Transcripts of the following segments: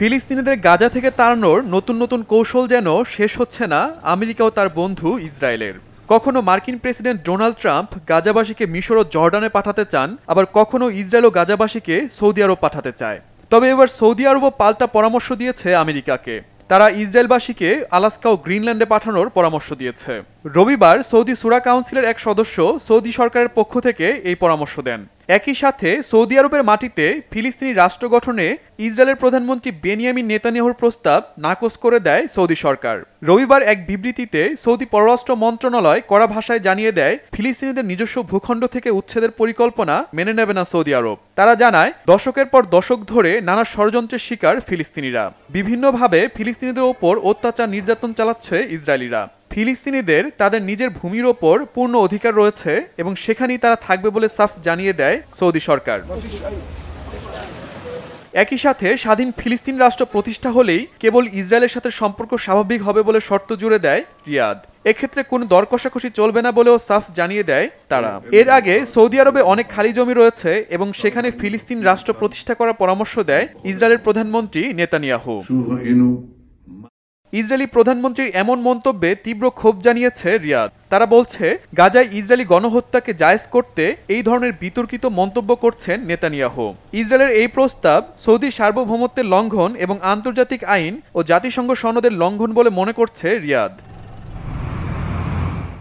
ফিলিস্তিনিদের গাজা থেকে তাড়ানোর নতুন নতুন কৌশল যেন শেষ হচ্ছে না আমেরিকা ও তার বন্ধু ইসরায়েলের। কখনো মার্কিন প্রেসিডেন্ট ডোনাল্ড ট্রাম্প গাজাবাসীকে মিশর ও জর্ডানে পাঠাতে চান, আবার কখনো ইসরায়েল ও গাজাবাসীকে সৌদি আরব পাঠাতে চায়। তবে এবার সৌদি আরবও পাল্টা পরামর্শ দিয়েছে আমেরিকাকে। তারা ইসরায়েলবাসীকে আলাস্কা ও গ্রিনল্যান্ডে পাঠানোর পরামর্শ দিয়েছে। রবিবার সৌদি সুরা কাউন্সিলের এক সদস্য সৌদি সরকারের পক্ষ থেকে এই পরামর্শ দেন। একই সাথে সৌদি আরবের মাটিতে ফিলিস্তিনি রাষ্ট্র গঠনে ইসরায়েলের প্রধানমন্ত্রী বেনিয়ামিন নেতানিয়াহুর প্রস্তাব নাকচ করে দেয় সৌদি সরকার। রবিবার এক বিবৃতিতে সৌদি পররাষ্ট্র মন্ত্রণালয় কড়া ভাষায় জানিয়ে দেয়, ফিলিস্তিনিদের নিজস্ব ভূখণ্ড থেকে উচ্ছেদের পরিকল্পনা মেনে নেবে না সৌদি আরব। তারা জানায়, দশকের পর দশক ধরে নানা ষড়যন্ত্রের শিকার ফিলিস্তিনিরা। বিভিন্নভাবে ফিলিস্তিনিদের ওপর অত্যাচার নির্যাতন চালাচ্ছে ইসরায়েলিরা। ফিলিস্তিনিদের তাদের নিজের ভূমির ওপর পূর্ণ অধিকার রয়েছে এবং সেখানেই তারা থাকবে বলে সাফ জানিয়ে দেয় সৌদি সরকার। একই সাথে স্বাধীন ফিলিস্তিন রাষ্ট্র প্রতিষ্ঠা হলেই কেবল ইসরায়েলের সাথে সম্পর্ক স্বাভাবিক হবে বলে শর্ত জুড়ে দেয় রিয়াদ। এক্ষেত্রে কোনো দর কষাকষি চলবে না বলেও সাফ জানিয়ে দেয় তারা। এর আগে সৌদি আরবে অনেক খালি জমি রয়েছে এবং সেখানে ফিলিস্তিন রাষ্ট্র প্রতিষ্ঠা করার পরামর্শ দেয় ইসরায়েলের প্রধানমন্ত্রী নেতানিয়াহু। ইসরায়েলি প্রধানমন্ত্রীর এমন মন্তব্যে তীব্র ক্ষোভ জানিয়েছে রিয়াদ। তারা বলছে, গাজায় ইসরায়েলি গণহত্যাকে জায়েজ করতে এই ধরনের বিতর্কিত মন্তব্য করছেন নেতানিয়াহু। ইসরায়েলের এই প্রস্তাব সৌদি সার্বভৌমত্বের লঙ্ঘন এবং আন্তর্জাতিক আইন ও জাতিসংঘ সনদের লঙ্ঘন বলে মনে করছে রিয়াদ।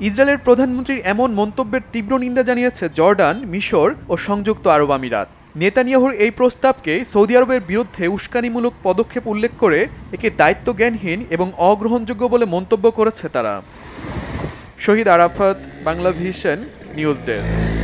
ইসরায়েলের প্রধানমন্ত্রীর এমন মন্তব্যের তীব্র নিন্দা জানিয়েছে জর্ডান, মিশর ও সংযুক্ত আরব আমিরাত। নেতানিয়াহুর এই প্রস্তাবকে সৌদি আরবের বিরুদ্ধে উস্কানিমূলক পদক্ষেপ উল্লেখ করে একে দায়িত্বজ্ঞানহীন এবং অগ্রহণযোগ্য বলে মন্তব্য করেছে তারা। শহীদ আরাফাত, বাংলাভিশন নিউজ ডেস্ক।